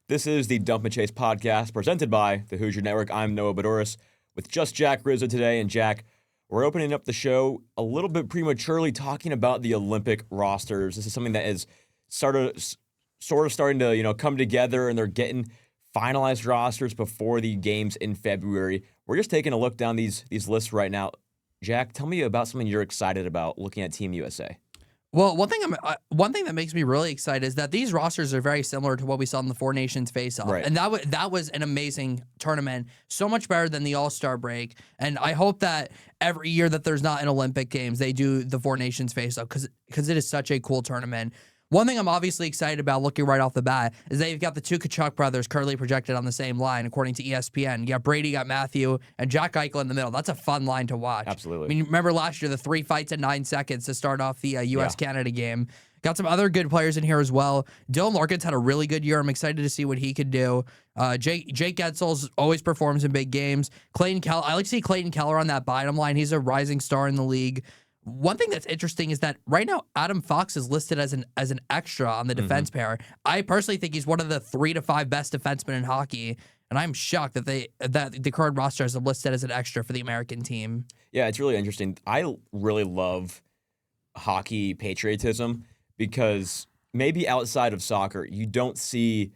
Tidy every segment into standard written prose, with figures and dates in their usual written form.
This is the Dump and Chase podcast presented by the Hoosier Network. I'm Noah Bedoris with just Jack Rizzo today. And Jack, we're opening up the show a little bit prematurely talking about the Olympic rosters. This is something that is sort of starting to come together, and they're getting finalized rosters before the games in February. We're just taking a look down these lists right now. Jack, tell me about something you're excited about looking at Team USA. Well, one thing that makes me really excited is that these rosters are very similar to what we saw in the Four Nations face-off. Right. And that was an amazing tournament, so much better than the All-Star break. And I hope that every year that there's not an Olympic Games, they do the Four Nations face-off because it is such a cool tournament. One thing I'm obviously excited about looking right off the bat is they've got the two Kachuk brothers currently projected on the same line, according to ESPN. You got Brady, you got Matthew, and Jack Eichel in the middle. That's a fun line to watch. Absolutely. I mean, remember last year, the 3 fights in 9 seconds to start off the U.S.-Canada game. Got some other good players in here as well. Dylan Larkin's had a really good year. I'm excited to see what he could do. Jake Getzel's always performs in big games. I like to see Clayton Keller on that bottom line. He's a rising star in the league. One thing that's interesting is that right now Adam Fox is listed as an extra on the defense pair. I personally think he's one of the 3 to 5 best defensemen in hockey, and I'm shocked that the current roster is listed as an extra for the American team. Yeah, it's really interesting. I really love hockey patriotism because maybe outside of soccer, you don't see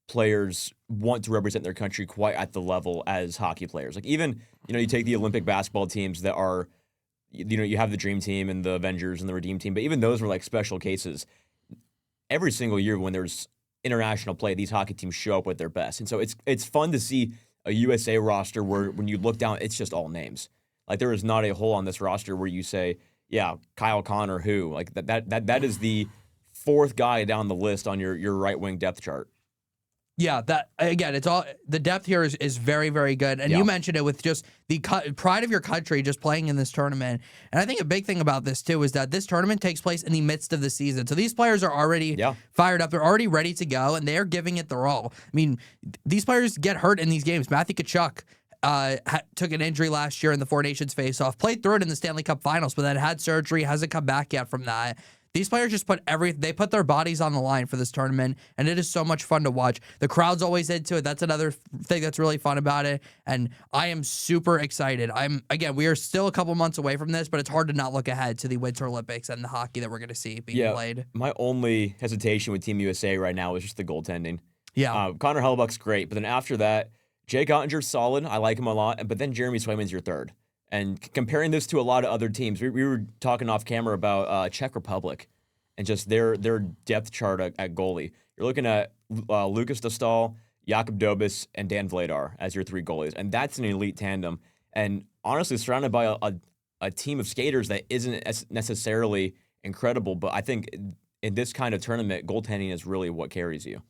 players want to represent their country quite at the level as hockey players. Like even, you take the Olympic basketball teams that are, you have the Dream Team and the Avengers and the Redeem Team, but even those were like special cases. Every single year when there's international play, these hockey teams show up with their best. And so it's fun to see a USA roster where when you look down, it's just all names. Like there is not a hole on this roster where you say, yeah, Kyle Connor, who? Like that is the 4th guy down the list on your right wing depth chart. Yeah, that again, it's all the depth here is very, very good. And you mentioned it with just the pride of your country just playing in this tournament. And I think a big thing about this too is that this tournament takes place in the midst of the season. So these players are already fired up. They're already ready to go, and they're giving it their all. I mean, these players get hurt in these games. Matthew Tkachuk took an injury last year in the Four Nations face-off, played through it in the Stanley Cup Finals, but then had surgery, hasn't come back yet from that. These players just put their bodies on the line for this tournament, and it is so much fun to watch. The crowd's always into it. That's another thing that's really fun about it, and I am super excited. We are still a couple months away from this, but it's hard to not look ahead to the Winter Olympics and the hockey that we're going to see being played. My only hesitation with Team USA right now is just the goaltending. Yeah. Connor Hellebuyck's great, but then after that, Jake Ottinger's solid. I like him a lot, but then Jeremy Swayman's your third. And comparing this to a lot of other teams, we were talking off camera about Czech Republic and just their depth chart at goalie. You're looking at Lucas Dostal, Jakub Dobis, and Dan Vladar as your 3 goalies, and that's an elite tandem. And honestly, surrounded by a team of skaters that isn't necessarily incredible, but I think in this kind of tournament, goaltending is really what carries you.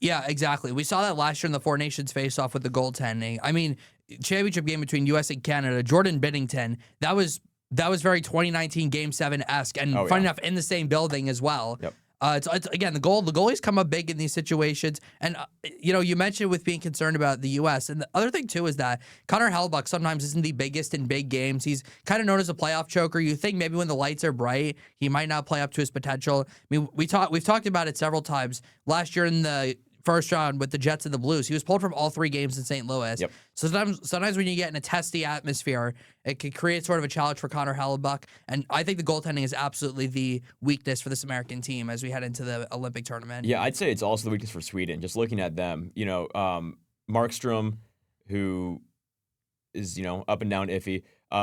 Yeah, exactly. We saw that last year in the Four Nations face-off with the goaltending. I mean, championship game between U.S. and Canada, Jordan Binnington, that was very 2019 Game 7-esque, and funny enough, in the same building as well. Yep. It's again, the goalies come up big in these situations, and you mentioned with being concerned about the U.S., and the other thing too is that Connor Hellebuyck sometimes isn't the biggest in big games. He's kind of known as a playoff choker. You think maybe when the lights are bright, he might not play up to his potential. I mean, we've talked about it several times last year in the first round with the Jets and the Blues. He was pulled from all 3 games in St. Louis. Yep. So sometimes when you get in a testy atmosphere, it can create sort of a challenge for Connor Hellebuyck. And I think the goaltending is absolutely the weakness for this American team as we head into the Olympic tournament. Yeah, I'd say it's also the weakness for Sweden. Just looking at them, Markstrom, who is, up and down iffy.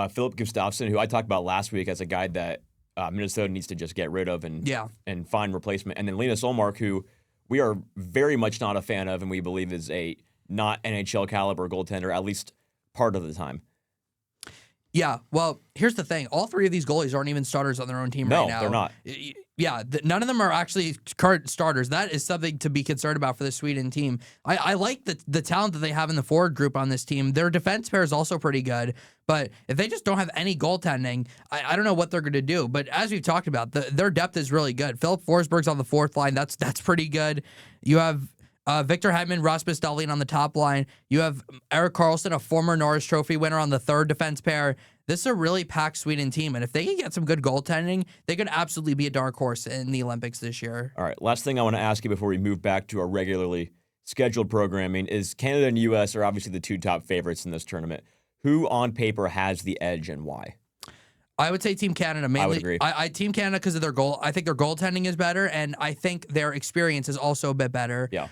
Philip Gustafsson, who I talked about last week as a guy that Minnesota needs to just get rid of and find replacement. And then Linus Ullmark, who we are very much not a fan of, and we believe is a not NHL caliber goaltender, at least part of the time. Yeah, well, here's the thing. All 3 of these goalies aren't even starters on their own team right now. No, they're not. Yeah, none of them are actually current starters. That is something to be concerned about for the Sweden team. I like the talent that they have in the forward group on this team. Their defense pair is also pretty good, but if they just don't have any goaltending, I don't know what they're going to do. But as we've talked about, their depth is really good. Philip Forsberg's on the 4th line. That's pretty good. You have Victor Hedman, Rasmus Dahlin on the top line. You have Erik Karlsson, a former Norris Trophy winner, on the 3rd defense pair. This is a really packed Sweden team, and if they can get some good goaltending, they could absolutely be a dark horse in the Olympics this year. All right, last thing I want to ask you before we move back to our regularly scheduled programming is Canada and U.S. are obviously the two top favorites in this tournament. Who on paper has the edge and why? I would say Team Canada mainly. I would agree. I Team Canada because of their goal. I think their goaltending is better, and I think their experience is also a bit better. Yeah.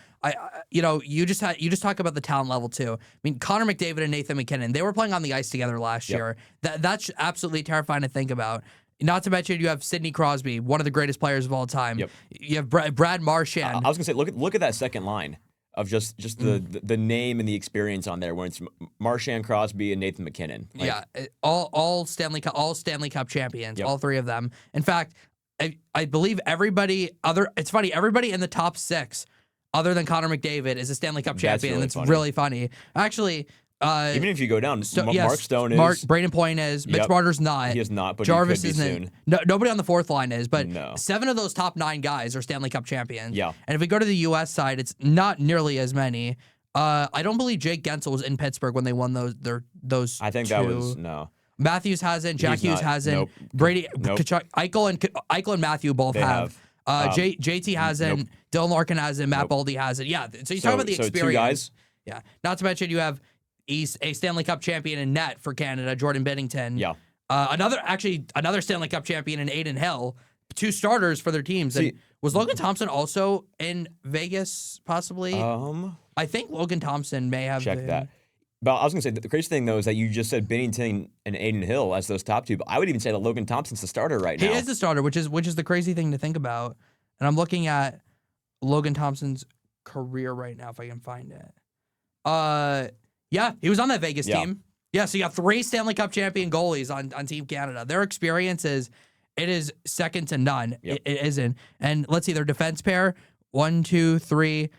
You just talk about the talent level too. I mean, Connor McDavid and Nathan MacKinnon, they were playing on the ice together last year. That's absolutely terrifying to think about. Not to mention you have Sidney Crosby, one of the greatest players of all time. Yep. You have Brad Marchand. I was gonna say, look at that second line of just the name and the experience on there, when it's Marchand, Crosby, and Nathan MacKinnon. All Stanley Cup champions, all three of them. In fact, I believe it's funny, everybody in the top 6 other than Connor McDavid is a Stanley Cup champion. That's really funny. Actually, even if you go down, Mark Stone is. Braden Point is. Mitch Marner's not. He is not, but Jarvis he could be isn't. soon. No, nobody on the fourth line is, but No. 7 of those top 9 guys are Stanley Cup champions. Yeah. And if we go to the U.S. side, it's not nearly as many. I don't believe Jake Gensel was in Pittsburgh when they won those. I think 2. that was no. Matthews hasn't. Jack He's Hughes not. hasn't. Nope. Brady, Nope. Kachuk, Eichel and Matthew both They have. JT hasn't. Nope. Dylan Larkin hasn't. Matt Nope. Boldy hasn't. Yeah. So you talk about the experience. 2 guys. Yeah. Not to mention you have a Stanley Cup champion in net for Canada, Jordan Binnington. Yeah. Another Stanley Cup champion in Aiden Hill. 2 starters for their teams. And was Logan Thompson also in Vegas, possibly? I think Logan Thompson may have Check been. that. But I was gonna say the crazy thing though is that you just said Binnington and Aiden Hill as those top 2, but I would even say that Logan Thompson's the starter right now. He is the starter, which is the crazy thing to think about. And I'm looking at Logan Thompson's career right now, if I can find it. Yeah, he was on that Vegas team. Yeah, so you got 3 Stanley Cup champion goalies on Team Canada. Their experience is second to none. Yep. It isn't. And let's see, their defense pair, 1, 2, 3,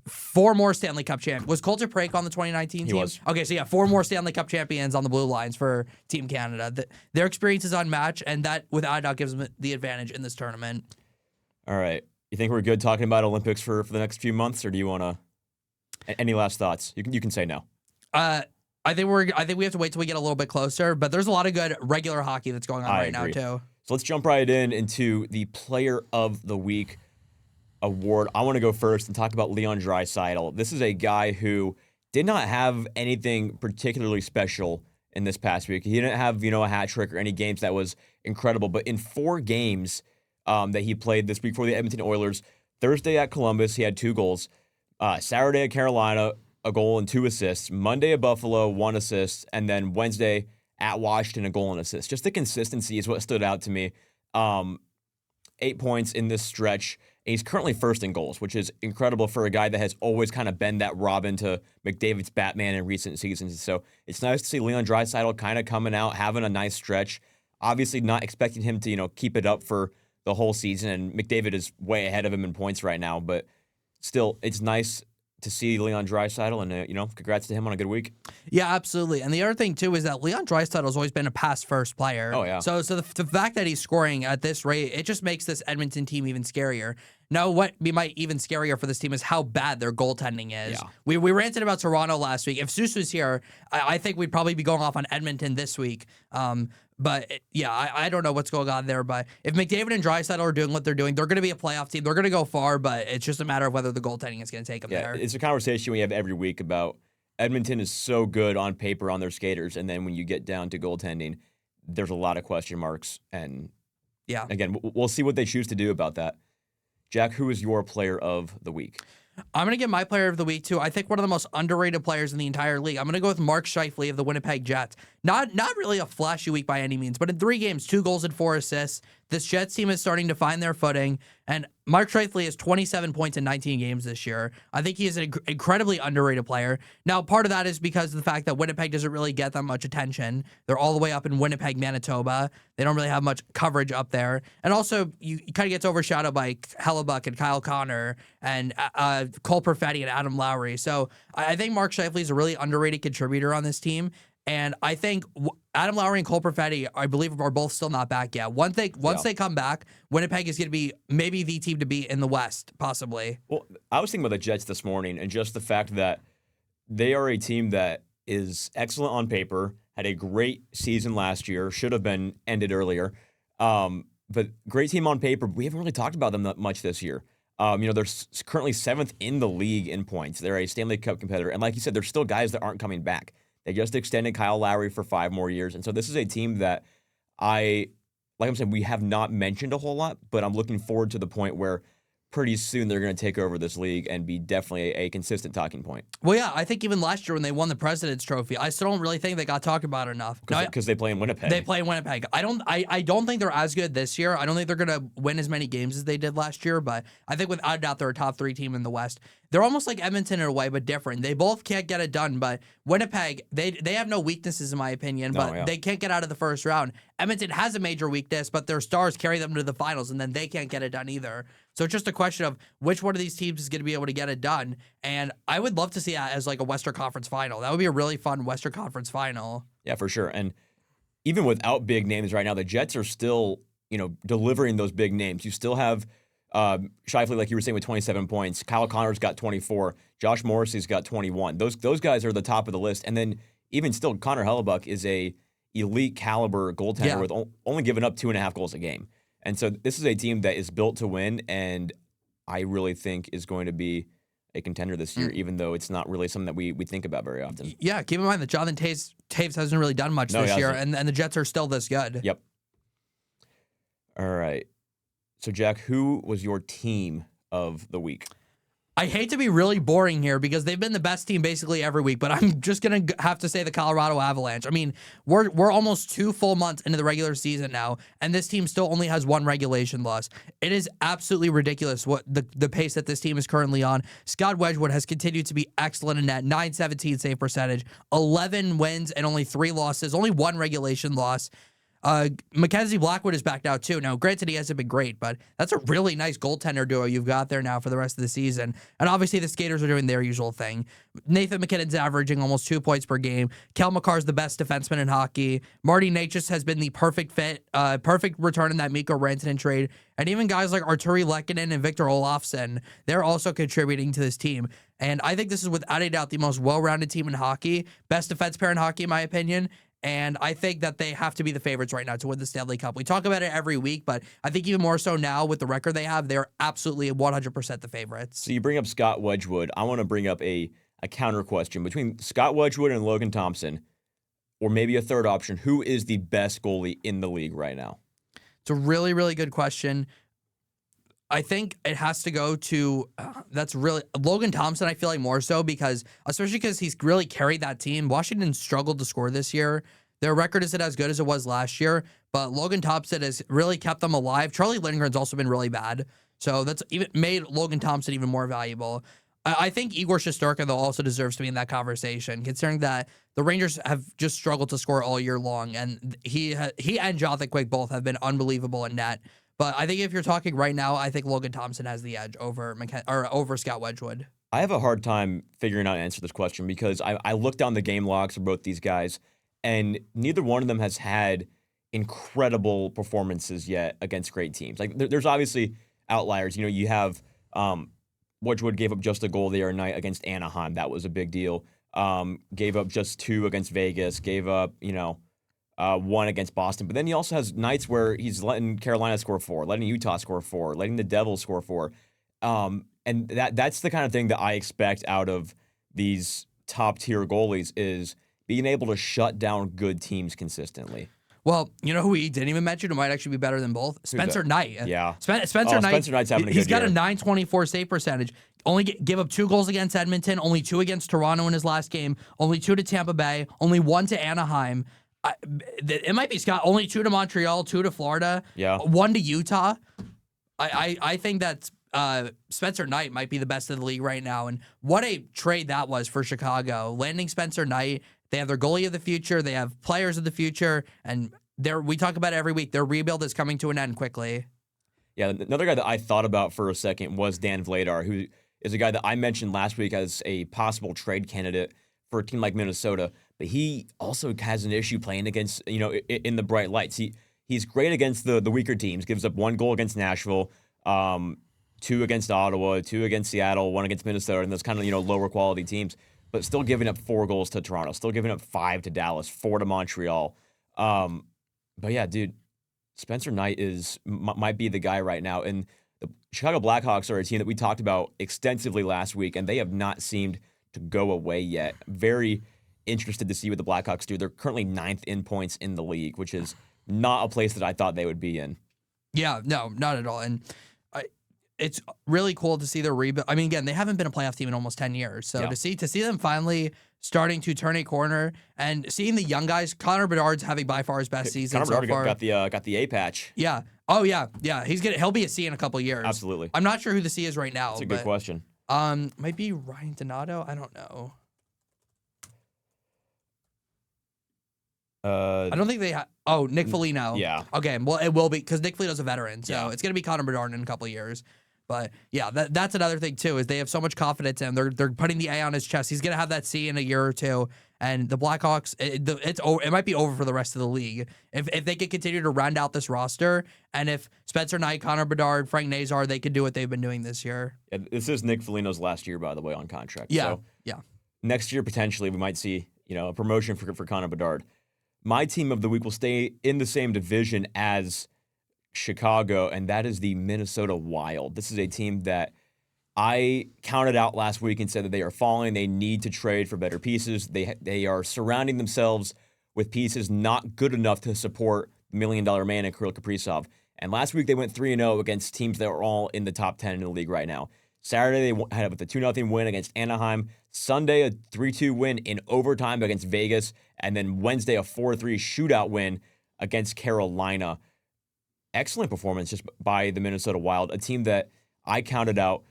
4 more Stanley Cup champions. Was Coulter Prake on the 2019 team? He was. Okay, so 4 more Stanley Cup champions on the blue lines for Team Canada. Their experience is unmatched, and that without a doubt gives them the advantage in this tournament. All right. You think we're good talking about Olympics for the next few months, or do you want to? Any last thoughts? You can say no. I think we have to wait till we get a little bit closer, but there's a lot of good regular hockey that's going on right now too. So let's jump right into the Player of the Week award. I want to go first and talk about Leon Draisaitl. This is a guy who did not have anything particularly special in this past week. He didn't have, a hat trick or any games that was incredible, but in 4 games that he played this week for the Edmonton Oilers, Thursday at Columbus, he had 2 goals. Saturday at Carolina, a goal and 2 assists. Monday at Buffalo, 1 assist. And then Wednesday at Washington, a goal and assist. Just the consistency is what stood out to me. 8 points in this stretch. And he's currently first in goals, which is incredible for a guy that has always kind of been that Robin to McDavid's Batman in recent seasons. So it's nice to see Leon Draisaitl kind of coming out, having a nice stretch. Obviously not expecting him to, keep it up for the whole season. And McDavid is way ahead of him in points right now. But still, it's nice to see Leon Draisaitl, and congrats to him on a good week. Yeah, absolutely. And the other thing too is that Leon Draisaitl has always been a pass first player. Oh yeah. So the fact that he's scoring at this rate, it just makes this Edmonton team even scarier. Now, what might even scarier for this team is how bad their goaltending is. Yeah. We ranted about Toronto last week. If Seuss was here, I think we'd probably be going off on Edmonton this week. But I don't know what's going on there. But if McDavid and Draisaitl are doing what they're doing, they're going to be a playoff team. They're going to go far, but it's just a matter of whether the goaltending is going to take them there. It's a conversation we have every week about Edmonton is so good on paper on their skaters, and then when you get down to goaltending, there's a lot of question marks. And again, we'll see what they choose to do about that. Jack, who is your player of the week? I'm going to get my player of the week, too. I think one of the most underrated players in the entire league. I'm going to go with Mark Scheifele of the Winnipeg Jets. Not really a flashy week by any means, but in 3 games, 2 goals and 4 assists. This Jets team is starting to find their footing, and Mark Scheifele has 27 points in 19 games this year. I think he is an incredibly underrated player. Now, part of that is because of the fact that Winnipeg doesn't really get that much attention. They're all the way up in Winnipeg, Manitoba. They don't really have much coverage up there. And also, you kind of gets overshadowed by Hellebuck and Kyle Connor and Cole Perfetti and Adam Lowry. So I think Mark Scheifele is a really underrated contributor on this team. And I think Adam Lowry and Cole Perfetti, I believe, are both still not back yet. Once they come back, Winnipeg is going to be maybe the team to beat in the West, possibly. Well, I was thinking about the Jets this morning, and just the fact that they are a team that is excellent on paper, had a great season last year, should have been ended earlier. But great team on paper. We haven't really talked about them that much this year. They're currently 7th in the league in points. They're a Stanley Cup competitor. And like you said, there's still guys that aren't coming back. They just extended Kyle Lowry for 5 more years. And so this is a team that like I'm saying, we have not mentioned a whole lot, but I'm looking forward to the point where pretty soon they're going to take over this league and be definitely a consistent talking point. Well, yeah, I think even last year when they won the President's Trophy, I still don't really think they got talked about enough. Because they play in Winnipeg. They play in Winnipeg. I don't think they're as good this year. I don't think they're going to win as many games as they did last year, but I think without a doubt they're a top 3 team in the West. They're almost like Edmonton in a way, but different. They both can't get it done, but Winnipeg, they have no weaknesses in my opinion, but they can't get out of the first round. Edmonton has a major weakness, but their stars carry them to the finals, and then they can't get it done either. So it's just a question of which one of these teams is going to be able to get it done. And I would love to see that as like a Western Conference final. That would be a really fun Western Conference final. Yeah, for sure. And even without big names right now, the Jets are still, delivering those big names. You still have Scheifele, like you were saying, with 27 points. Kyle Connor's got 24. Josh Morrissey's got 21. Those guys are the top of the list. And then even still, Connor Hellebuck is a elite caliber goaltender with only giving up 2.5 goals a game. And so this is a team that is built to win, and I really think is going to be a contender this year, even though it's not really something that we think about very often. Yeah, keep in mind that Jonathan Taves hasn't really done much this year, and the Jets are still this good. Yep. All right. So, Jack, who was your team of the week? I hate to be really boring here because they've been the best team basically every week, but I'm just going to have to say the Colorado Avalanche. I mean, we're almost 2 full months into the regular season now, and this team still only has 1 regulation loss. It is absolutely ridiculous what the pace that this team is currently on. Scott Wedgwood has continued to be excellent in net, .917 save percentage, 11 wins and only 3 losses, only 1 regulation loss. Mackenzie Blackwood is back now too. Now, granted, he hasn't been great, but that's a really nice goaltender duo you've got there now for the rest of the season. And obviously, the Skaters are doing their usual thing. Nathan McKinnon's averaging almost 2 points per game. Kel McCarr's the best defenseman in hockey. Marty Necas has been the perfect fit, perfect return in that Mikko Rantanen trade. And even guys like Arturi Lehkonen and Victor Olofsson, they're also contributing to this team. And I think this is without a doubt the most well-rounded team in hockey, best defense pair in hockey, in my opinion. And I think that they have to be the favorites right now to win the Stanley Cup. We talk about it every week, but I think even more so now with the record they have, they're absolutely 100% the favorites. So you bring up Scott Wedgwood. I want to bring up a counter question. Between Scott Wedgwood and Logan Thompson, or maybe a third option, who is the best goalie in the league right now? It's a really, really good question. I think it has to go to that's really Logan Thompson. I feel like more so especially because he's really carried that team. Washington struggled to score this year. Their record isn't as good as it was last year, but Logan Thompson has really kept them alive. Charlie Lindgren's also been really bad, so that's even made Logan Thompson even more valuable. I think Igor Shesterkin though also deserves to be in that conversation, considering that the Rangers have just struggled to score all year long, and he and Jonathan Quick both have been unbelievable in net. But I think if you're talking right now, I think Logan Thompson has the edge over Scott Wedgwood. I have a hard time figuring out how to answer this question because I looked down the game logs for both these guys, and neither one of them has had incredible performances yet against great teams. Like there's obviously outliers. You have Wedgwood gave up just a goal the other night against Anaheim. That was a big deal. Gave up just 2 against Vegas. Gave up 1 against Boston. But then he also has nights where he's letting Carolina score 4, letting Utah score 4, letting the Devils score 4. And that's the kind of thing that I expect out of these top-tier goalies is being able to shut down good teams consistently. Well, you know who we didn't even mention who might actually be better than both? Spencer Knight. Yeah. Spencer Knight. Spencer Knight's having a good He's got year. a .924 save percentage. Only give up 2 goals against Edmonton, only 2 against Toronto in his last game, only 2 to Tampa Bay, only 1 to Anaheim. It might be Scott. Only 2 to Montreal, 2 to Florida, 1 to Utah. I think that Spencer Knight might be the best in the league right now. And what a trade that was for Chicago. Landing Spencer Knight. They have their goalie of the future. They have players of the future. And we talk about it every week. Their rebuild is coming to an end quickly. Yeah, another guy that I thought about for a second was Dan Vladar, who is a guy that I mentioned last week as a possible trade candidate for a team like Minnesota. But he also has an issue playing against, in the bright lights. He's great against the weaker teams. Gives up 1 goal against Nashville, 2 against Ottawa, 2 against Seattle, 1 against Minnesota, and those kind of lower quality teams. But still giving up 4 goals to Toronto, still giving up 5 to Dallas, 4 to Montreal. But yeah, dude, Spencer Knight might be the guy right now. And The Chicago Blackhawks are a team that we talked about extensively last week, and they have not seemed to go away yet. Very interested to see what the Blackhawks do. They're currently 9th in points in the league, which is not a place that I thought they would be in. Yeah, no, not at all. And it's really cool to see their rebuild. I mean, again, they haven't been a playoff team in almost 10 years. So to see them finally starting to turn a corner and seeing the young guys, Connor Bedard's having by far his best season Connor so Bedard far. got the A patch. Yeah. Oh yeah. Yeah. He'll be a C in a couple of years. Absolutely. I'm not sure who the C is right now. That's a good question. Might be Ryan Donato. I don't know. I don't think they have. Oh, Nick Foligno. Yeah. Okay. Well, it will be because Nick Foligno's a veteran, so Yeah. it's gonna be Connor Bedard in a couple of years. But yeah, that's another thing too is they have so much confidence in him. They're putting the A on his chest. He's gonna have that C in a year or two. And the Blackhawks, it might be over for the rest of the league if they could continue to round out this roster. And if Spencer Knight, Connor Bedard, Frank Nazar, they could do what they've been doing this year. Yeah, this is Nick Foligno's last year, by the way, on contract. Yeah. So Yeah. next year potentially we might see a promotion for Connor Bedard. My team of the week will stay in the same division as Chicago, and that is the Minnesota Wild. This is a team that I counted out last week and said that they are falling. They need to trade for better pieces. They are surrounding themselves with pieces not good enough to support the $1 million man and Kirill Kaprizov. And last week they went 3-0 against teams that are all in the top 10 in the league right now. Saturday they had a 2-0 win against Anaheim. Sunday a 3-2 win in overtime against Vegas. And then Wednesday a 4-3 shootout win against Carolina. Excellent performance just by the Minnesota Wild, a team that I counted out.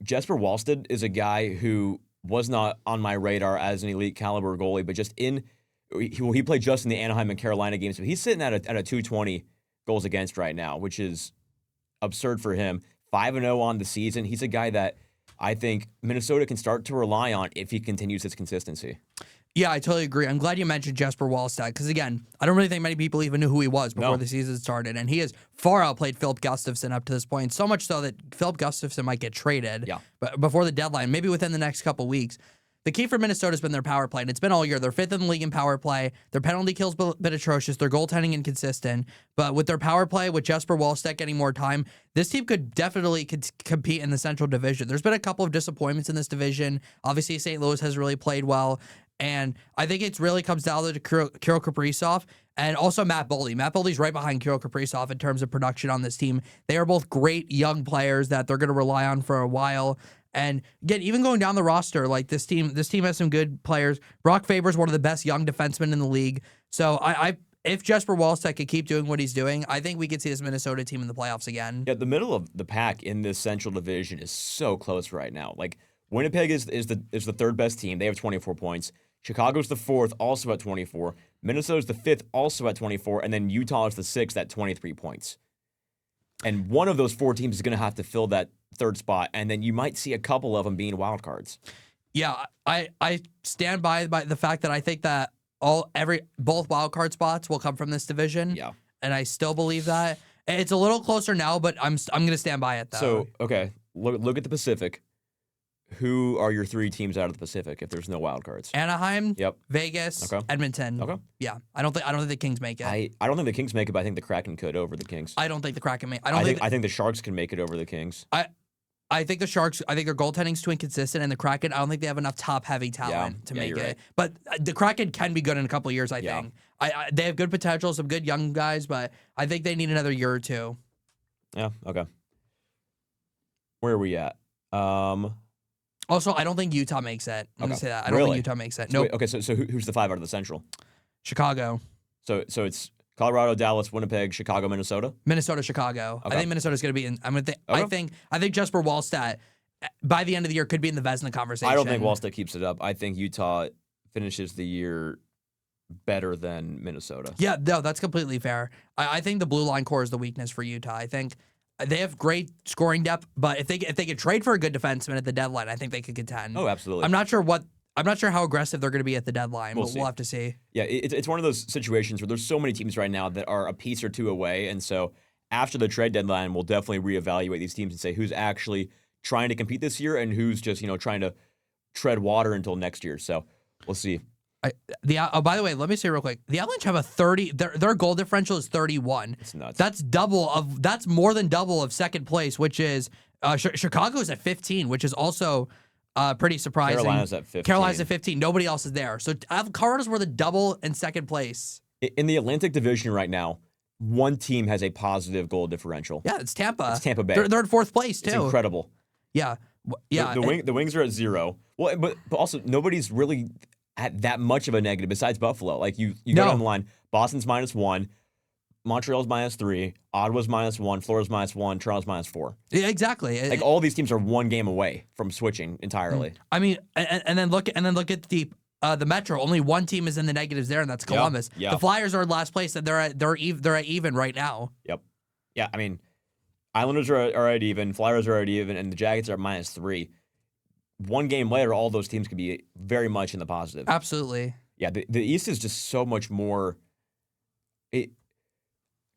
Jesper Wallstedt is a guy who was not on my radar as an elite caliber goalie, but he played just in the Anaheim and Carolina games, but he's sitting at a 220 goals against right now, which is absurd for him. 5-0 on the season. He's a guy that I think Minnesota can start to rely on if he continues his consistency. Yeah, I totally agree. I'm glad you mentioned Jesper Wallstedt because, again, I don't really think many people even knew who he was before the season started, and he has far outplayed Philip Gustafsson up to this point, so much so that Philip Gustafsson might get traded before the deadline, maybe within the next couple weeks. The key for Minnesota has been their power play, and it's been all year. They're 5th in the league in power play. Their penalty kill's been atrocious. Their goaltending inconsistent. But with their power play, with Jesper Wallstedt getting more time, this team could definitely compete in the Central Division. There's been a couple of disappointments in this division. Obviously, St. Louis has really played well. And I think it really comes down to Kirill Kaprizov and also Matt Boldy. Matt Boldy's right behind Kirill Kaprizov in terms of production on this team. They are both great young players that they're going to rely on for a while. And again, even going down the roster, like this team has some good players. Brock Faber's one of the best young defensemen in the league. So if Jesper Wallstedt could keep doing what he's doing, I think we could see this Minnesota team in the playoffs again. Yeah, the middle of the pack in this Central Division is so close right now. Like Winnipeg is the third best team. They have 24 points. Chicago's the 4th, also at 24. Minnesota's the 5th, also at 24. And then Utah is the 6th at 23 points. And one of those 4 teams is going to have to fill that third spot. And then you might see a couple of them being wild cards. Yeah, I stand by the fact that I think that both wild card spots will come from this division. Yeah. And I still believe that. It's a little closer now, but I'm going to stand by it, though. So, okay, look at the Pacific. Who are your 3 teams out of the Pacific if there's no wild cards? Anaheim, Vegas, Edmonton. Okay. Yeah, I don't think the Kings make it. I don't think the Kings make it, but I think the Kraken could over the Kings. I don't think the Kraken make. I think the Sharks can make it over the Kings. I think the Sharks. I think their goaltending's too inconsistent, and the Kraken. I don't think they have enough top-heavy talent to make it. Right. But the Kraken can be good in a couple of years. I think. They have good potential, some good young guys, but I think they need another year or two. Yeah. Okay. Where are we at? Also, I don't think Utah makes it. I'm gonna say that. I don't think Utah makes it. No. Nope. Wait, okay, so who's the 5 out of the Central? Chicago. So it's Colorado, Dallas, Winnipeg, Chicago, Minnesota. Minnesota, Chicago. Okay. I think Minnesota's gonna be in. I think Jesper Wallstedt by the end of the year could be in the Vezina conversation. I don't think Wallstedt keeps it up. I think Utah finishes the year better than Minnesota. Yeah, no, that's completely fair. I think the blue line core is the weakness for Utah. I think they have great scoring depth, but if they could trade for a good defenseman at the deadline, I think they could contend. Oh, absolutely. I'm not sure how aggressive they're going to be at the deadline. We'll have to see. Yeah, it's one of those situations where there's so many teams right now that are a piece or two away, and so after the trade deadline, we'll definitely reevaluate these teams and say who's actually trying to compete this year and who's just trying to tread water until next year. So we'll see. By the way, let me say real quick. The Avalanche have a 30. Their goal differential is 31. It's nuts. That's more than double of second place, which is Chicago's at 15, which is also pretty surprising. Carolina's at 15. Carolina's at 15. Nobody else is there. So Colorado's were the double in second place. In the Atlantic Division right now, one team has a positive goal differential. Yeah, it's Tampa. It's Tampa Bay. They're in fourth place too. It's incredible. Yeah, yeah. The Wings are at 0. Well, but also nobody's really at that much of a negative besides Buffalo. Like you go down the line. Boston's -1, Montreal's -3, Ottawa's -1, Florida's -1, Toronto's -4. Yeah, exactly. Like all these teams are one game away from switching entirely. I mean, and then look at the Metro. Only one team is in the negatives there, and that's Columbus. Yeah. The Flyers are in last place, and they're at even right now. Yep. Yeah, I mean, Islanders are at even, Flyers are at even, and the Jackets are at -3. One game later, all those teams could be very much in the positive. Absolutely. Yeah, the East is just so much more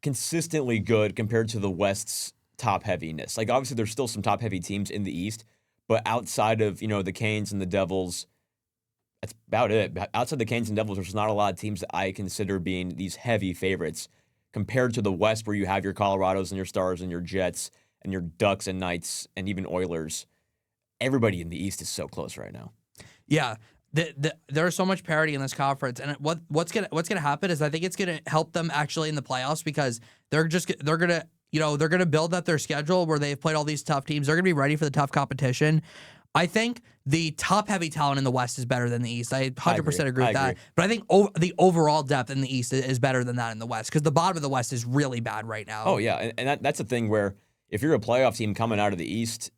consistently good compared to the West's top heaviness. Like obviously, there's still some top heavy teams in the East, but outside of the Canes and the Devils, that's about it. Outside the Canes and Devils, there's not a lot of teams that I consider being these heavy favorites compared to the West, where you have your Colorados and your Stars and your Jets and your Ducks and Knights and even Oilers. Everybody in the East is so close right now. Yeah, there's so much parity in this conference, and what's gonna happen is I think it's gonna help them actually in the playoffs because they're gonna build up their schedule where they've played all these tough teams. They're gonna be ready for the tough competition. I think the top-heavy talent in the West is better than the East. I 100% agree with that. But I think the overall depth in the East is better than that in the West because the bottom of the West is really bad right now. Oh, yeah. And that's the thing where if you're a playoff team coming out of the East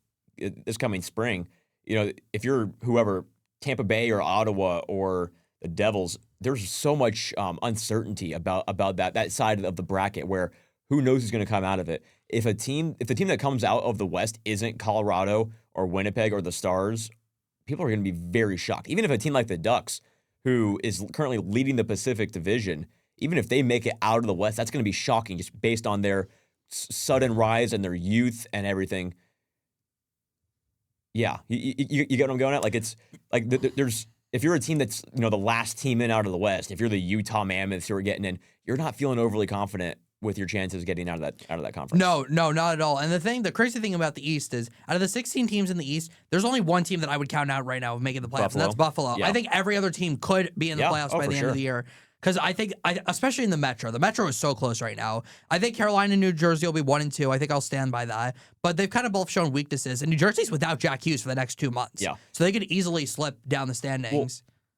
this coming spring, if you're whoever, Tampa Bay or Ottawa or the Devils, there's so much uncertainty about that side of the bracket where who knows who's going to come out of it. If the team that comes out of the West isn't Colorado or Winnipeg or the Stars, people are going to be very shocked. Even if a team like the Ducks, who is currently leading the Pacific Division, even if they make it out of the West, that's going to be shocking just based on their sudden rise and their youth and everything. Yeah, you get what I'm going at? Like it's like there's if you're a team that's the last team in out of the West, if you're the Utah Mammoths who are getting in, you're not feeling overly confident with your chances getting out of that conference. No, not at all. And the crazy thing about the East is, out of the 16 teams in the East, there's only one team that I would count out right now of making the playoffs, and that's Buffalo. Yeah. I think every other team could be in the playoffs by the end of the year. Because I think, especially in the Metro is so close right now. I think Carolina and New Jersey will be 1 and 2. I think I'll stand by that. But they've kind of both shown weaknesses. And New Jersey's without Jack Hughes for the next 2 months. Yeah. So they could easily slip down the standings. Well,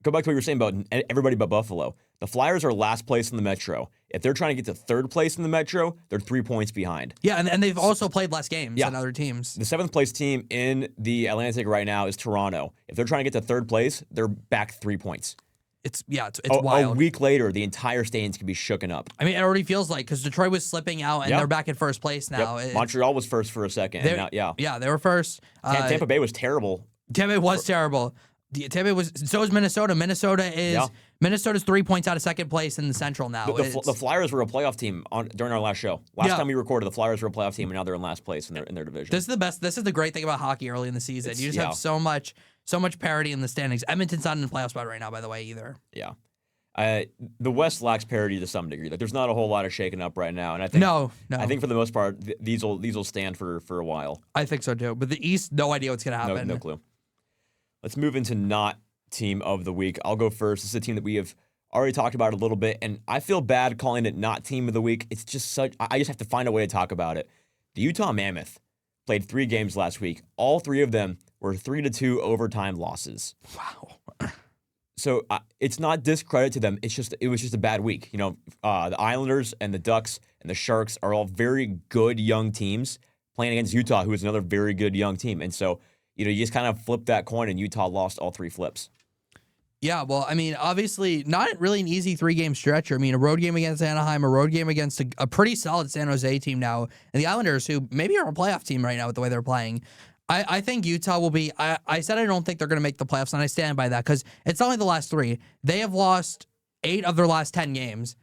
go back to what you were saying about everybody but Buffalo. The Flyers are last place in the Metro. If they're trying to get to third place in the Metro, they're 3 points behind. Yeah, and they've also played less games than other teams. The 7th place team in the Atlantic right now is Toronto. If they're trying to get to third place, they're back 3 points. It's wild. A week later, the entire standings can be shooken up. I mean, it already feels like because Detroit was slipping out and they're back in first place now. Yep. Montreal was first for a second. And now, yeah, they were first. Tampa Bay was terrible. Tampa Bay was terrible. Tampa was so is Minnesota. Minnesota's 3 points out of second place in the Central now. The Flyers were a playoff team during our last show. Last time we recorded, the Flyers were a playoff team, and now they're in last place in their division. This is the best. This is the great thing about hockey early in the season. You just have so much parity in the standings. Edmonton's not in the playoff spot right now, by the way, either. Yeah. The West lacks parity to some degree. Like, there's not a whole lot of shaking up right now, and I think I think for the most part these will stand for a while. I think so too. But the East, no idea what's gonna happen. No clue. Let's move into not team of the week. I'll go first. This is a team that we have already talked about a little bit, and I feel bad calling it not team of the week. It's just I just have to find a way to talk about it. The Utah Mammoth played 3 games last week. All 3 of them were 3-2 overtime losses. Wow. So it's not discredit to them. It was just a bad week. The Islanders and the Ducks and the Sharks are all very good young teams playing against Utah, who is another very good young team. And so, you just kind of flip that coin, and Utah lost all 3 flips. Yeah, well, I mean, obviously, not really an easy 3-game stretch. I mean, a road game against Anaheim, a road game against a pretty solid San Jose team now, and the Islanders, who maybe are a playoff team right now with the way they're playing. I think Utah will be. I said I don't think they're going to make the playoffs, and I stand by that because it's only the last 3. They have lost 8 of their last 10 games.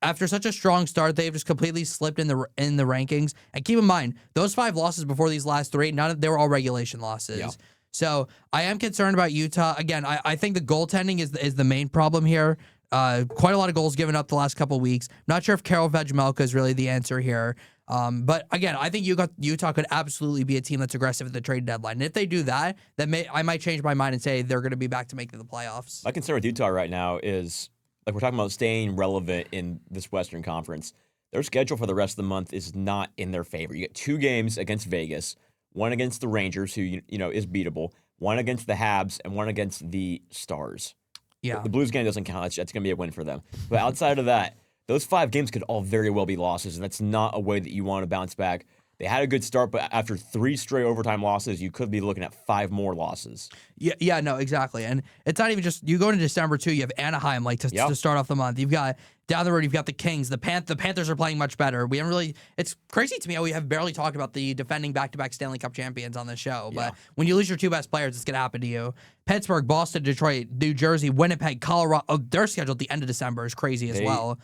After such a strong start, they've just completely slipped in the rankings. And keep in mind, those 5 losses before these last 3, they were all regulation losses. Yeah. So I am concerned about Utah. Again, I think the goaltending is the main problem here. Quite a lot of goals given up the last couple of weeks. Not sure if Karel Vejmelka is really the answer here. But again, I think Utah could absolutely be a team that's aggressive at the trade deadline. And if they do that, then I might change my mind and say they're going to be back to making the playoffs. My concern with Utah right now is, like, we're talking about staying relevant in this Western Conference. Their schedule for the rest of the month is not in their favor. You get 2 games against Vegas, one against the Rangers, who is beatable, one against the Habs, and one against the Stars. Yeah. The Blues game doesn't count. That's going to be a win for them. But outside of that, those 5 games could all very well be losses, and that's not a way that you want to bounce back. They had a good start, but after 3 straight overtime losses, you could be looking at 5 more losses. Yeah, no, exactly. And it's not even just, you go into December too, you have Anaheim to start off the month. You've got, down the road, you've got the Kings. The Panthers are playing much better. We haven't really, it's crazy to me how we have barely talked about the defending back-to-back Stanley Cup champions on this show. But when you lose your 2 best players, it's going to happen to you. Pittsburgh, Boston, Detroit, New Jersey, Winnipeg, Colorado. Their schedule at the end of December is crazy as well.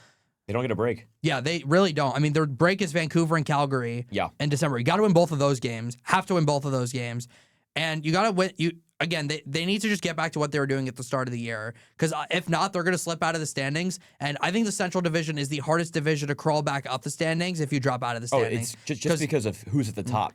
They don't get a break. Yeah, they really don't. I mean, their break is Vancouver and Calgary in December. You got to win both of those games. Have to win both of those games. And you got to win. Again, they need to just get back to what they were doing at the start of the year. Because if not, they're going to slip out of the standings. And I think the Central Division is the hardest division to crawl back up the standings if you drop out of the standings. Oh, it's just because of who's at the top.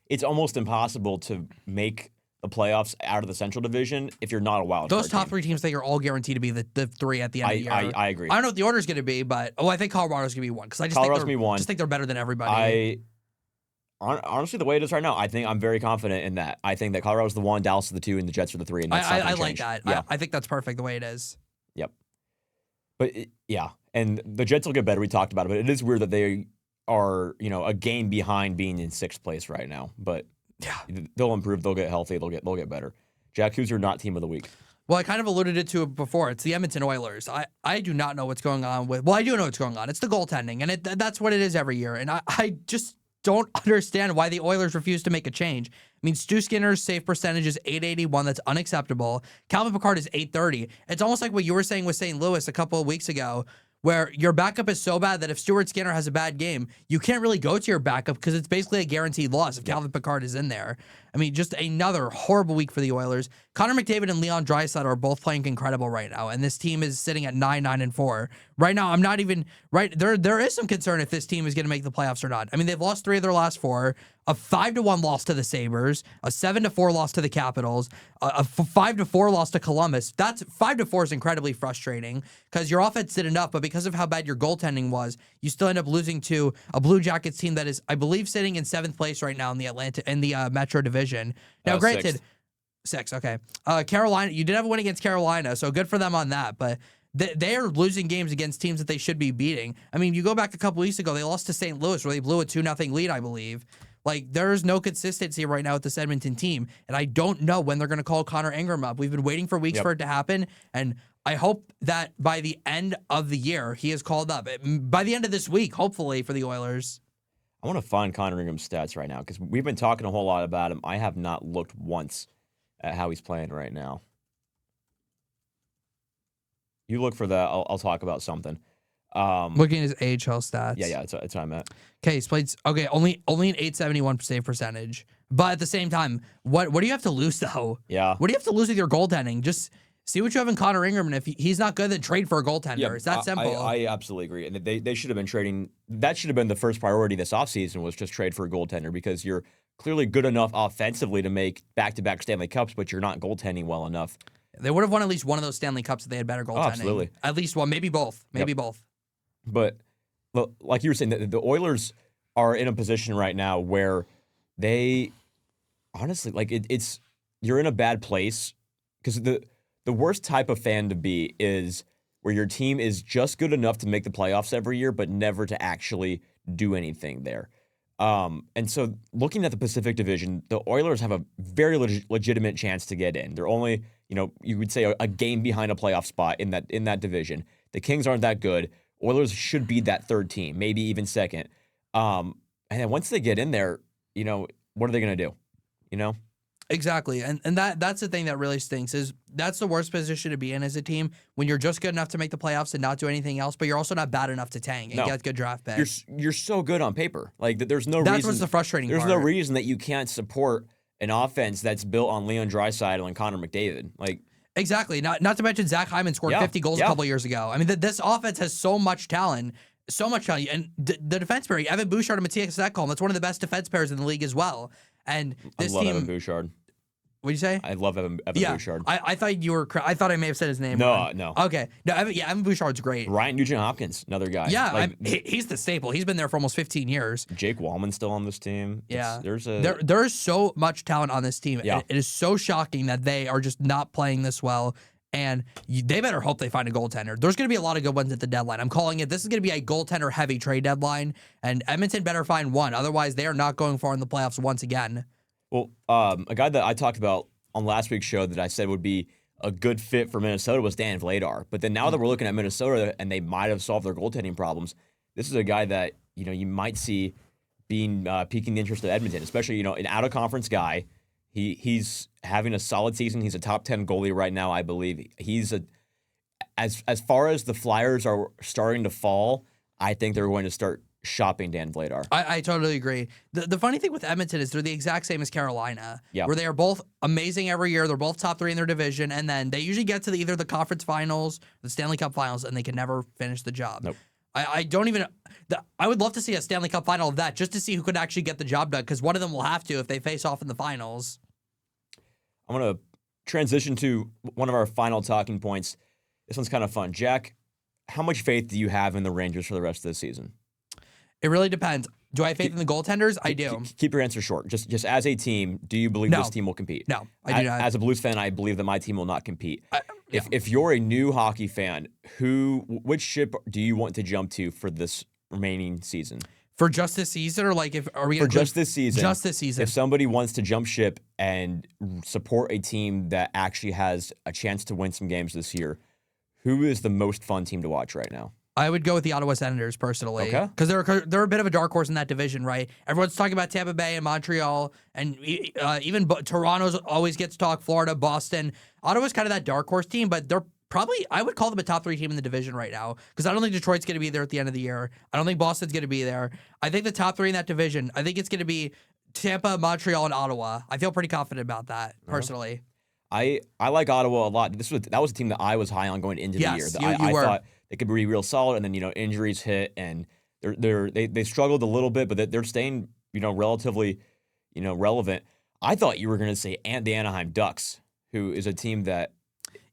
It's almost impossible to make the playoffs out of the Central Division if you're not a wild card. Those top 3 teams, I think, are all guaranteed to be the 3 at the end of the year. I agree. I don't know what the order's going to be, but I think Colorado's going to be 1 because I just think they're better than everybody. Honestly, the way it is right now, I think I'm very confident in that. I think that Colorado's the 1, Dallas is the 2, and the Jets are the 3. And that's I like that. Yeah. I think that's perfect the way it is. Yep. But and the Jets will get better. We talked about it, but it is weird that they are a game behind being in 6th place right now. But they'll improve. They'll get healthy. They'll get better. Jack, who's your not team of the week? Well, I kind of alluded to it before. It's the Edmonton Oilers. I do not know what's going on with. Well, I do know what's going on. It's the goaltending, and that's what it is every year. And I just don't understand why the Oilers refuse to make a change. I mean, Stu Skinner's save percentage is .881. That's unacceptable. Calvin Pickard is .830. It's almost like what you were saying with St. Louis a couple of weeks ago, where your backup is so bad that if Stuart Skinner has a bad game, you can't really go to your backup because it's basically a guaranteed loss if Calvin Pickard is in there. I mean, just another horrible week for the Oilers. Connor McDavid and Leon Draisaitl are both playing incredible right now, and this team is sitting at 9-9-4. Right now, I'm not even right there. There is some concern if this team is going to make the playoffs or not. I mean, they've lost 3 of their last 4. A 5-1 loss to the Sabres, a 7-4 loss to the Capitals, a 5-4 loss to Columbus. That's 5-4 is incredibly frustrating because your offense did enough, but because of how bad your goaltending was, you still end up losing to a Blue Jackets team that is, I believe, sitting in 7th place right now in the Metro Division. Now, granted, 6. Okay, Carolina. You did have a win against Carolina, so good for them on that, but. They are losing games against teams that they should be beating. I mean, you go back a couple weeks ago, they lost to St. Louis where they blew a 2-0 lead, I believe. Like, there's no consistency right now with this Edmonton team, and I don't know when they're going to call Connor Ingram up. We've been waiting for weeks for it to happen, and I hope that by the end of the year, he is called up. By the end of this week, hopefully, for the Oilers. I want to find Connor Ingram's stats right now because we've been talking a whole lot about him. I have not looked once at how he's playing right now. You look for that. I'll talk about something. Looking at his AHL stats. Yeah, that's what I'm at. Okay, he's played. Okay, only an .871 save percentage. But at the same time, what do you have to lose though? Yeah. What do you have to lose with your goaltending? Just see what you have in Connor Ingram, and if he's not good, then trade for a goaltender. Yeah, it's that simple. I absolutely agree, and they should have been trading. That should have been the first priority this offseason was just trade for a goaltender because you're clearly good enough offensively to make back-to-back Stanley Cups, but you're not goaltending well enough. They would have won at least one of those Stanley Cups if they had better goaltending. Absolutely. At least one, maybe both. Maybe both. But like you were saying, the Oilers are in a position right now where they honestly, like it's you're in a bad place because the worst type of fan to be is where your team is just good enough to make the playoffs every year, but never to actually do anything there. And so looking at the Pacific Division, the Oilers have a very legitimate chance to get in. They're only, you would say a game behind a playoff spot in that division. The Kings aren't that good. Oilers should be that 3rd team, maybe even 2nd. And then once they get in there, what are they going to do? Exactly. And that's the thing that really stinks is that's the worst position to be in as a team when you're just good enough to make the playoffs and not do anything else, but you're also not bad enough to tank and get good draft picks. You're so good on paper. Like there's no reason. That's what's the frustrating part. There's no reason that you can't support an offense that's built on Leon Draisaitl and Connor McDavid. Like, exactly. Not to mention Zach Hyman scored 50 goals a couple years ago. I mean, this offense has so much talent. So much talent. And the defense pairing, Evan Bouchard and Matthias Ekholm, that's one of the best defense pairs in the league as well. And this I love team. Evan Bouchard. What'd you say? I love Evan Bouchard. I thought you were. I thought I may have said his name. No, wrong. no. Okay. No, Evan Bouchard's great. Ryan Nugent-Hopkins, another guy. Yeah, he's the staple. He's been there for almost 15 years. Jake Wallman's still on this team. Yeah. There's so much talent on this team. Yeah. It is so shocking that they are just not playing this well. And they better hope they find a goaltender. There's going to be a lot of good ones at the deadline. I'm calling it. This is going to be a goaltender-heavy trade deadline, and Edmonton better find one. Otherwise, they are not going far in the playoffs once again. Well, a guy that I talked about on last week's show that I said would be a good fit for Minnesota was Dan Vladar. But then now that we're looking at Minnesota and they might have solved their goaltending problems, this is a guy that you might see being piquing the interest of Edmonton, especially an out-of-conference guy. He's having a solid season. He's a top 10 goalie right now, I believe. He's as far as the Flyers are starting to fall, I think they're going to start shopping Dan Vladar. I totally agree. The funny thing with Edmonton is they're the exact same as Carolina, where they are both amazing every year. They're both top 3 in their division, and then they usually get to either the conference finals, the Stanley Cup finals, and they can never finish the job. Nope. I would love to see a Stanley Cup final of that just to see who could actually get the job done, because one of them will have to if they face off in the finals. I'm going to transition to one of our final talking points. This one's kind of fun. Jack, how much faith do you have in the Rangers for the rest of the season? It really depends. Do I have faith in the goaltenders? I do. Keep your answer short. Just as a team, do you believe this team will compete? No, I do not. As a Blues fan, I believe that my team will not compete. If you're a new hockey fan, which ship do you want to jump to for this remaining season? For just this season, or are we for just this season? Just this season. If somebody wants to jump ship and support a team that actually has a chance to win some games this year, who is the most fun team to watch right now? I would go with the Ottawa Senators personally, okay, because they're a bit of a dark horse in that division, right? Everyone's talking about Tampa Bay and Montreal, and even Toronto's always gets talk. Florida, Boston, Ottawa's kind of that dark horse team, but they're probably, I would call them a top 3 team in the division right now, because I don't think Detroit's going to be there at the end of the year. I don't think Boston's going to be there. I think the top 3 in that division, I think it's going to be Tampa, Montreal, and Ottawa. I feel pretty confident about that personally. I like Ottawa a lot. That was a team that I was high on going into the year. I thought they could be real solid, and then injuries hit, and they struggled a little bit, but they're staying relatively relevant. I thought you were going to say the Anaheim Ducks, who is a team that.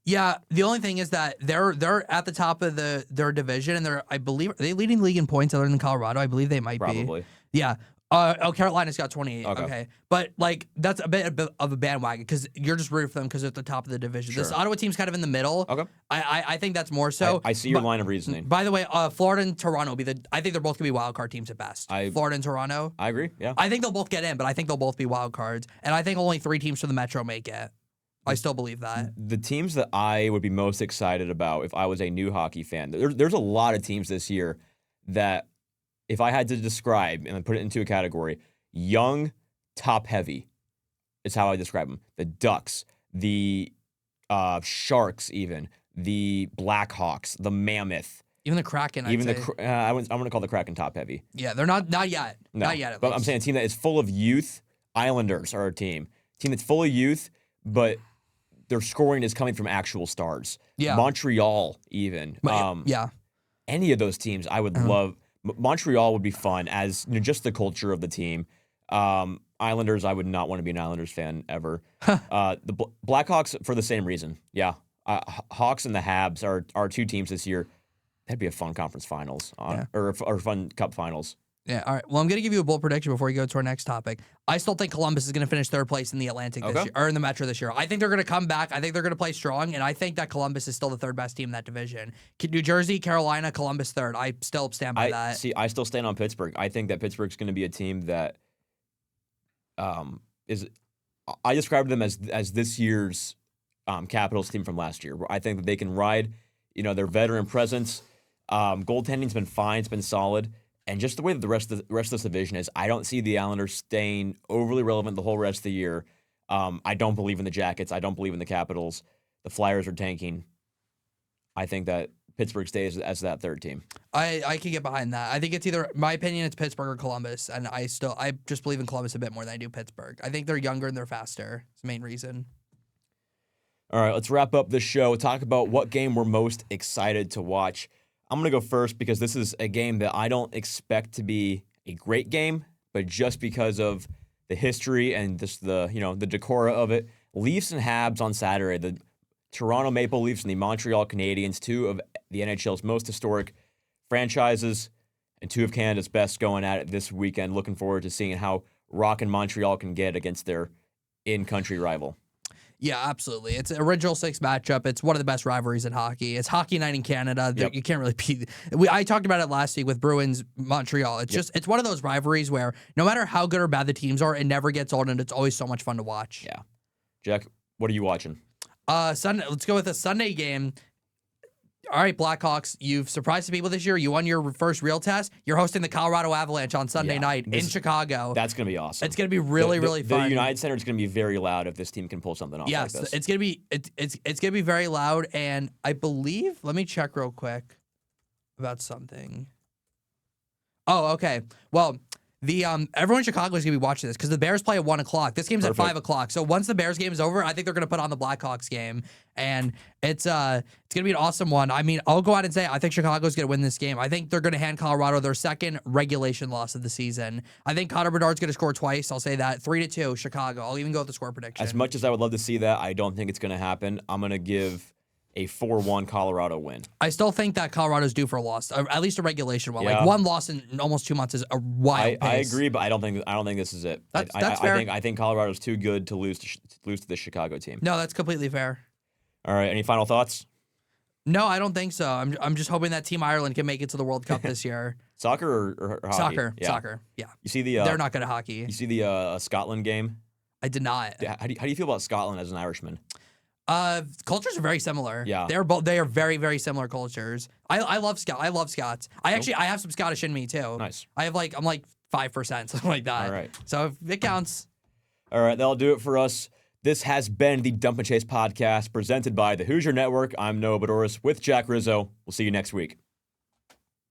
Yeah, the only thing is that they're at the top of their division, and I believe, are they leading the league in points other than Colorado? I believe they might be. Probably. Yeah. Carolina's got 28. Okay. But that's a bit of a bandwagon, because you're just rooting for them because they're at the top of the division. Sure. This Ottawa team's kind of in the middle. Okay. I think that's more so. I see your line of reasoning. By the way, Florida and Toronto will be I think they're both gonna be wild card teams at best. Florida and Toronto. I agree. Yeah. I think they'll both get in, but I think they'll both be wild cards, and I think only 3 teams from the Metro make it. I still believe that. The teams that I would be most excited about if I was a new hockey fan, there's a lot of teams this year that, if I had to describe and put it into a category, young, top-heavy is how I describe them. The Ducks, the Sharks even, the Blackhawks, the Mammoth. Even the Kraken, I'm going to call the Kraken top-heavy. Yeah, they're not yet. No, not yet, at but least. I'm saying a team that is full of youth. Islanders are a team that's full of youth, but their scoring is coming from actual stars. Yeah. Montreal, even. Yeah. Any of those teams, I would love. Montreal would be fun as just the culture of the team. Islanders, I would not want to be an Islanders fan ever. The Blackhawks for the same reason. Yeah. Hawks and the Habs are 2 teams this year. That'd be a fun conference finals or fun cup finals. Yeah, all right. Well, I'm going to give you a bold prediction before we go to our next topic. I still think Columbus is going to finish 3rd place in the Atlantic this year, or in the Metro this year. I think they're going to come back. I think they're going to play strong, and I think that Columbus is still the 3rd best team in that division. New Jersey, Carolina, Columbus 3rd. I still stand by that. See, I still stand on Pittsburgh. I think that Pittsburgh's going to be a team that is. I described them as this year's Capitals team from last year. Where I think that they can ride, their veteran presence. Goaltending's been fine. It's been solid. And just the way that the rest of this division is, I don't see the Islanders staying overly relevant the whole rest of the year. I don't believe in the Jackets. I don't believe in the Capitals. The Flyers are tanking. I think that Pittsburgh stays as that third team. I can get behind that. I think it's either, my opinion, it's Pittsburgh or Columbus, and I just believe in Columbus a bit more than I do Pittsburgh. I think they're younger and they're faster. It's the main reason. All right, let's wrap up this show. Talk about what game we're most excited to watch. I'm going to go first because this is a game that I don't expect to be a great game, but just because of the history and just the decora of it. Leafs and Habs on Saturday. The Toronto Maple Leafs and the Montreal Canadiens, two of the NHL's most historic franchises and two of Canada's best going at it this weekend. Looking forward to seeing how rockin' Montreal can get against their in-country rival. Yeah, absolutely. It's an original six matchup. It's one of the best rivalries in hockey. It's hockey night in Canada. Yep. You can't really beat. I talked about it last week with Bruins Montreal. It's one of those rivalries where no matter how good or bad the teams are, it never gets old, and it's always so much fun to watch. Yeah. Jack, what are you watching? Sunday. Let's go with a Sunday game. All right, Blackhawks, you've surprised some people this year. You won your first real test. You're hosting the Colorado Avalanche on Sunday night in Chicago. That's going to be awesome. It's going to be really fun. The United Center is going to be very loud if this team can pull something off like this. It's going to be it's going to be very loud, and I believe, let me check real quick about something. Oh, okay. Well, the everyone in Chicago is going to be watching this because the Bears play at 1 o'clock. This game's at 5 o'clock. So once the Bears game is over, I think they're going to put on the Blackhawks game, and it's going to be an awesome one. I mean, I'll go out and say I think Chicago's going to win this game. I think they're going to hand Colorado their second regulation loss of the season. I think Connor Bedard's going to score twice. I'll say that 3-2 Chicago. I'll even go with the score prediction. As much as I would love to see that, I don't think it's going to happen. I'm going to give a 4-1 Colorado win. I still think that Colorado's due for a loss, at least a regulation one. Yeah. Like one loss in almost 2 months is a wild pace. I agree, but I don't think this is it. That's fair. I think Colorado's too good to lose to the Chicago team. No, that's completely fair. All right, any final thoughts? No, I don't think so. I'm just hoping that Team Ireland can make it to the World Cup this year. Soccer or hockey? Soccer. Yeah. You see they're not good at hockey. You see the Scotland game? I did not. How do you feel about Scotland as an Irishman? Cultures are very similar. Yeah. They are very, very similar cultures. I love Scots. I have some Scottish in me too. Nice. I'm like 5%, something like that. All right. So if it counts. All right, that'll do it for us. This has been the Dump and Chase podcast presented by the Hoosier Network. I'm Noah Bedoris with Jack Rizzo. We'll see you next week.